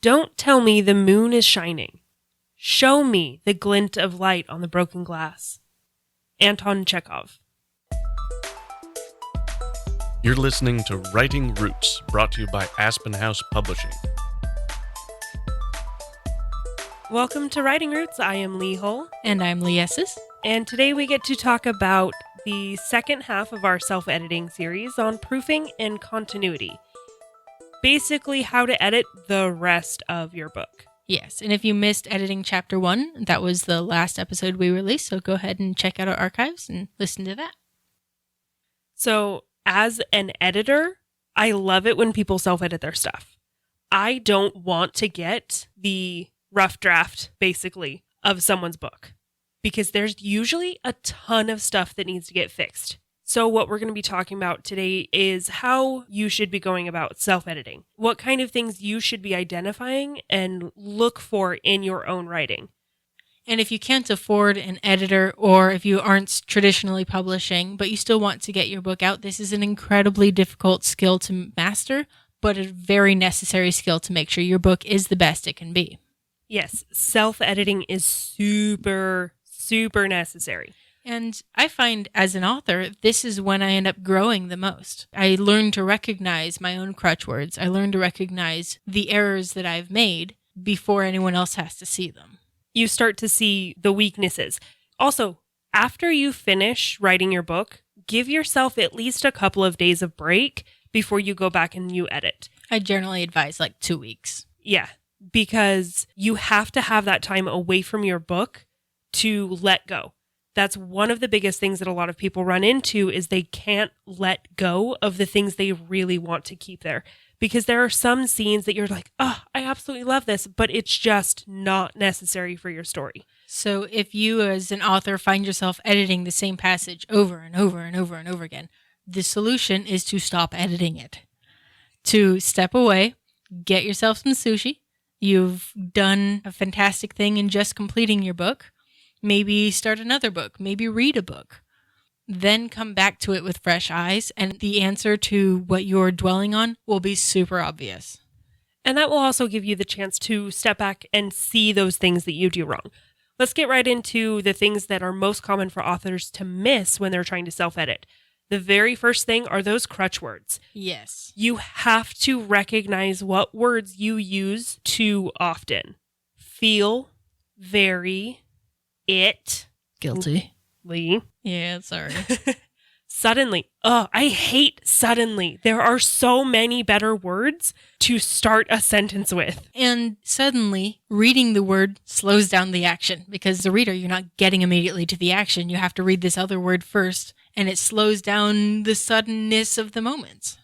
Don't tell me the moon is shining. Show me the glint of light on the broken glass. Anton Chekhov. You're listening to Writing Roots, brought to you by Aspen House Publishing. Welcome to Writing Roots. I am Leigh Hull. And I'm Leigh Esses. And today we get to talk about the second half of our self-editing series on proofing and continuity. Basically, how to edit the rest of your book. Yes, and if you missed editing chapter 1, that was the last episode we released, so go ahead and check out our archives and listen to that. So, as an editor, I love it when people self-edit their stuff. I don't want to get the rough draft, basically, of someone's book, because there's usually a ton of stuff that needs to get fixed. So what we're going to be talking about today is how you should be going about self-editing. What kind of things you should be identifying and look for in your own writing. And if you can't afford an editor, or if you aren't traditionally publishing, but you still want to get your book out, this is an incredibly difficult skill to master, but a very necessary skill to make sure your book is the best it can be. Yes, self-editing is super, super necessary. And I find as an author, this is when I end up growing the most. I learn to recognize my own crutch words. I learn to recognize the errors that I've made before anyone else has to see them. You start to see the weaknesses. Also, after you finish writing your book, give yourself at least a couple of days of break before you go back and you edit. I generally advise like 2 weeks. Yeah, because you have to have that time away from your book to let go. That's one of the biggest things that a lot of people run into is they can't let go of the things they really want to keep there. Because there are some scenes that you're like, oh, I absolutely love this, but it's just not necessary for your story. So if you as an author find yourself editing the same passage over and over and over and over again, the solution is to stop editing it. To step away, get yourself some sushi. You've done a fantastic thing in just completing your book. Maybe start another book, maybe read a book, then come back to it with fresh eyes, and the answer to what you're dwelling on will be super obvious. And that will also give you the chance to step back and see those things that you do wrong. Let's get right into the things that are most common for authors to miss when they're trying to self-edit. The very first thing are those crutch words. Yes. You have to recognize what words you use too often. Feel, very, it. Guilty. Leigh. Yeah, sorry. Suddenly. Oh, I hate suddenly. There are so many better words to start a sentence with. And suddenly, reading the word slows down the action because the reader, you're not getting immediately to the action. You have to read this other word first, and it slows down the suddenness of the moments.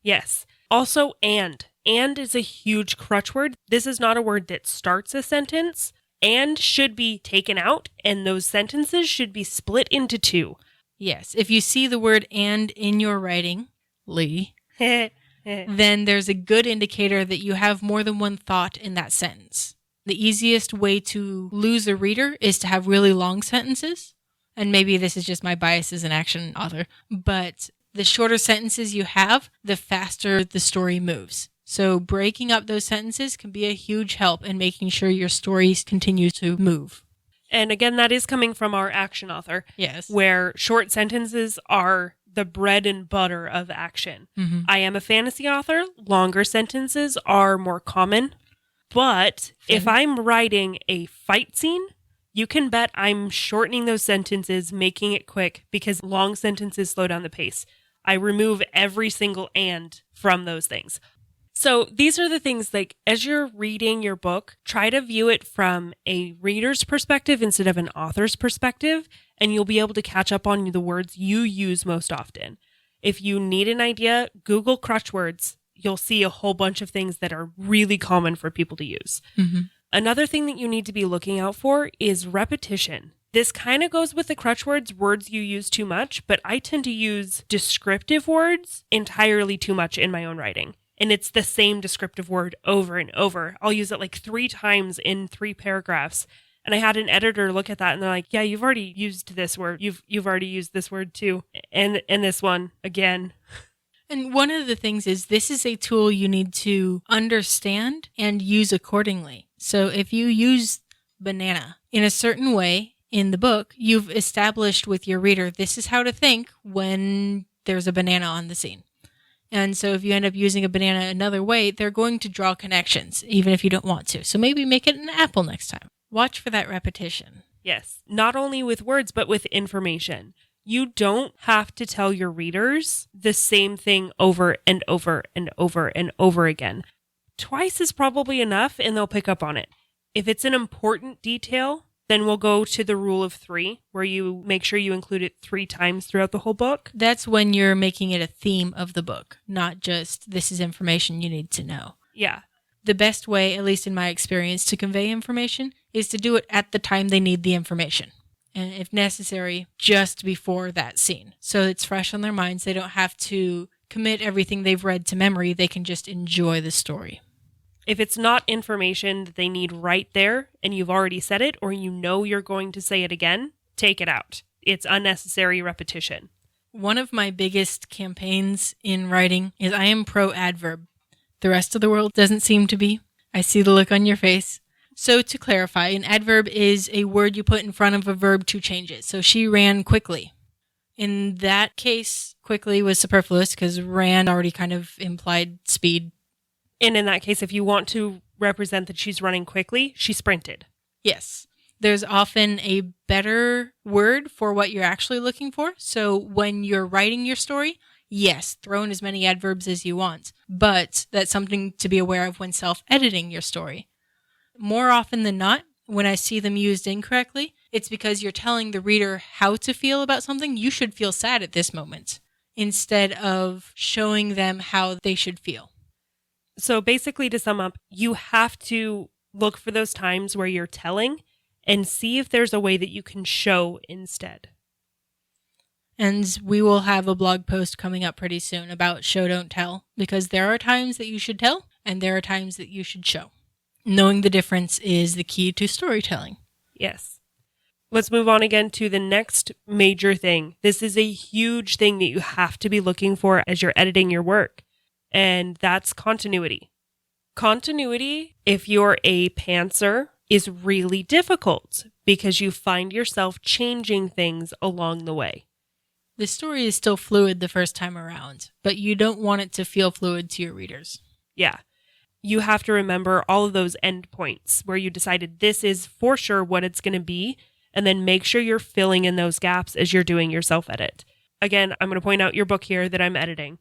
Yes. Also, and. And is a huge crutch word. This is not a word that starts a sentence. And should be taken out, and those sentences should be split into two. Yes, if you see the word and in your writing, Leigh, then there's a good indicator that you have more than one thought in that sentence. The easiest way to lose a reader is to have really long sentences. And maybe this is just my bias as an action author, but the shorter sentences you have, the faster the story moves. So breaking up those sentences can be a huge help in making sure your stories continue to move. And again, that is coming from our action author. Yes. Where short sentences are the bread and butter of action. Mm-hmm. I am a fantasy author. Longer sentences are more common. But if I'm writing a fight scene, you can bet I'm shortening those sentences, making it quick, because long sentences slow down the pace. I remove every single and from those things. So these are the things, like, as you're reading your book, try to view it from a reader's perspective instead of an author's perspective, and you'll be able to catch up on the words you use most often. If you need an idea, Google crutch words. You'll see a whole bunch of things that are really common for people to use. Mm-hmm. Another thing that you need to be looking out for is repetition. This kind of goes with the crutch words you use too much, but I tend to use descriptive words entirely too much in my own writing. And it's the same descriptive word over and over. I'll use it like 3 times in 3 paragraphs. And I had an editor look at that and they're like, yeah, you've already used this word. You've already used this word too. And this one again. And one of the things is this is a tool you need to understand and use accordingly. So if you use banana in a certain way in the book, you've established with your reader, this is how to think when there's a banana on the scene. And so if you end up using a banana another way, they're going to draw connections, even if you don't want to. So maybe make it an apple next time. Watch for that repetition. Yes. Not only with words, but with information. You don't have to tell your readers the same thing over and over and over and over again. Twice is probably enough and they'll pick up on it. If it's an important detail, then we'll go to the rule of 3, where you make sure you include it 3 times throughout the whole book. That's when you're making it a theme of the book, not just this is information you need to know. Yeah. The best way, at least in my experience, to convey information is to do it at the time they need the information. And if necessary, just before that scene. So it's fresh on their minds. They don't have to commit everything they've read to memory. They can just enjoy the story. If it's not information that they need right there and you've already said it or you know you're going to say it again, take it out. It's unnecessary repetition. One of my biggest campaigns in writing is I am pro adverb. The rest of the world doesn't seem to be. I see the look on your face. So to clarify, an adverb is a word you put in front of a verb to change it. So she ran quickly. In that case, quickly was superfluous because ran already kind of implied speed. And in that case, if you want to represent that she's running quickly, she sprinted. Yes. There's often a better word for what you're actually looking for. So when you're writing your story, yes, throw in as many adverbs as you want. But that's something to be aware of when self-editing your story. More often than not, when I see them used incorrectly, it's because you're telling the reader how to feel about something. You should feel sad at this moment, instead of showing them how they should feel. So basically, to sum up, you have to look for those times where you're telling and see if there's a way that you can show instead. And we will have a blog post coming up pretty soon about show, don't tell, because there are times that you should tell and there are times that you should show. Knowing the difference is the key to storytelling. Yes. Let's move on again to the next major thing. This is a huge thing that you have to be looking for as you're editing your work, and that's continuity. Continuity, if you're a pantser, is really difficult because you find yourself changing things along the way. The story is still fluid the first time around, but you don't want it to feel fluid to your readers. Yeah. You have to remember all of those endpoints where you decided this is for sure what it's going to be, and then make sure you're filling in those gaps as you're doing your self-edit. Again, I'm going to point out your book here that I'm editing.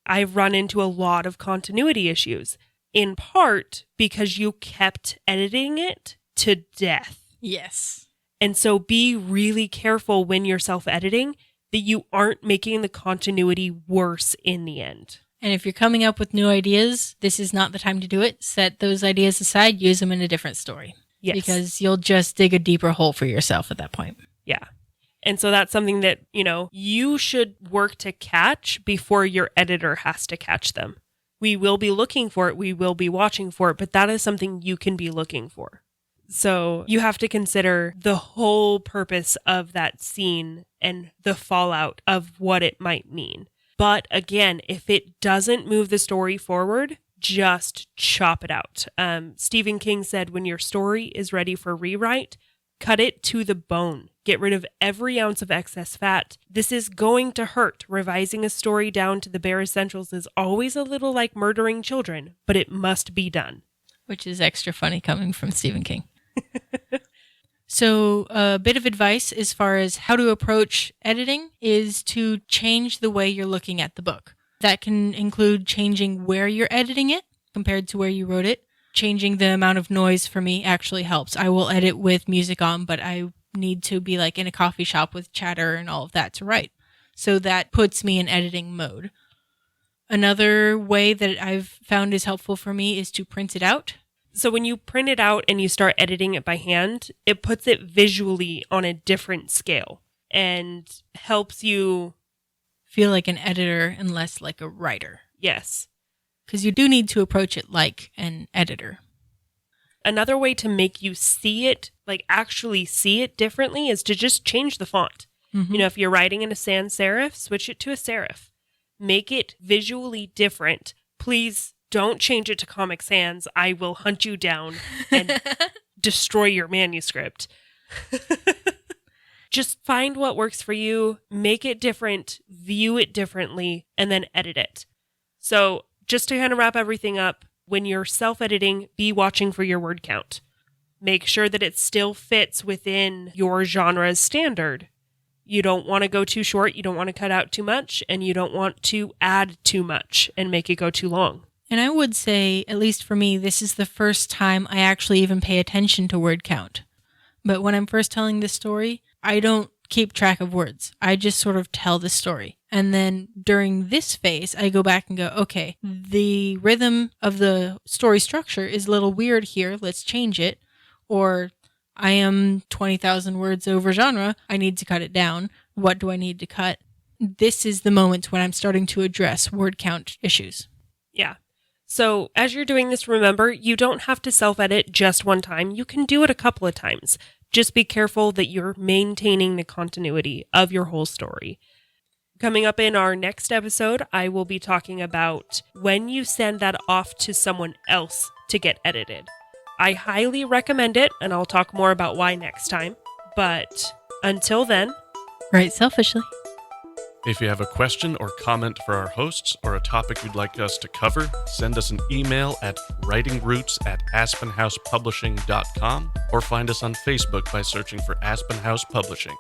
I've run into a lot of continuity issues, in part because you kept editing it to death. Yes. And so be really careful when you're self-editing that you aren't making the continuity worse in the end. And if you're coming up with new ideas, this is not the time to do it. Set those ideas aside, use them in a different story. Yes. Because you'll just dig a deeper hole for yourself at that point. Yeah. And so that's something that, you should work to catch before your editor has to catch them. We will be looking for it. We will be watching for it, but that is something you can be looking for. So you have to consider the whole purpose of that scene and the fallout of what it might mean. But again, if it doesn't move the story forward, just chop it out. Stephen King said, when your story is ready for rewrite, cut it to the bone. Get rid of every ounce of excess fat. This is going to hurt. Revising a story down to the bare essentials is always a little like murdering children, but it must be done. Which is extra funny coming from Stephen King. So a bit of advice as far as how to approach editing is to change the way you're looking at the book. That can include changing where you're editing it compared to where you wrote it. Changing the amount of noise for me actually helps. I will edit with music on, but I need to be like in a coffee shop with chatter and all of that to write. So that puts me in editing mode. Another way that I've found is helpful for me is to print it out. So when you print it out and you start editing it by hand, it puts it visually on a different scale and helps you feel like an editor and less like a writer. Yes. Because you do need to approach it like an editor. Another way to make you see it, like actually see it differently, is to just change the font. Mm-hmm. If you're writing in a sans serif, switch it to a serif. make it visually different. Please don't change it to Comic Sans. I will hunt you down and destroy your manuscript. Just find what works for you, make it different, view it differently, and then edit it. So just to kind of wrap everything up, when you're self-editing, be watching for your word count. Make sure that it still fits within your genre's standard. You don't want to go too short, you don't want to cut out too much, and you don't want to add too much and make it go too long. And I would say, at least for me, this is the first time I actually even pay attention to word count. But when I'm first telling this story, I don't keep track of words. I just sort of tell the story. And then during this phase, I go back and go, okay, the rhythm of the story structure is a little weird here. Let's change it. Or I am 20,000 words over genre. I need to cut it down. What do I need to cut? This is the moment when I'm starting to address word count issues. Yeah. So as you're doing this, remember, you don't have to self-edit just one time. You can do it a couple of times. Just be careful that you're maintaining the continuity of your whole story. Coming up in our next episode, I will be talking about when you send that off to someone else to get edited. I highly recommend it, and I'll talk more about why next time. But until then, write selfishly. If you have a question or comment for our hosts or a topic you'd like us to cover, send us an email at writingroots@aspenhousepublishing.com or find us on Facebook by searching for Aspen House Publishing.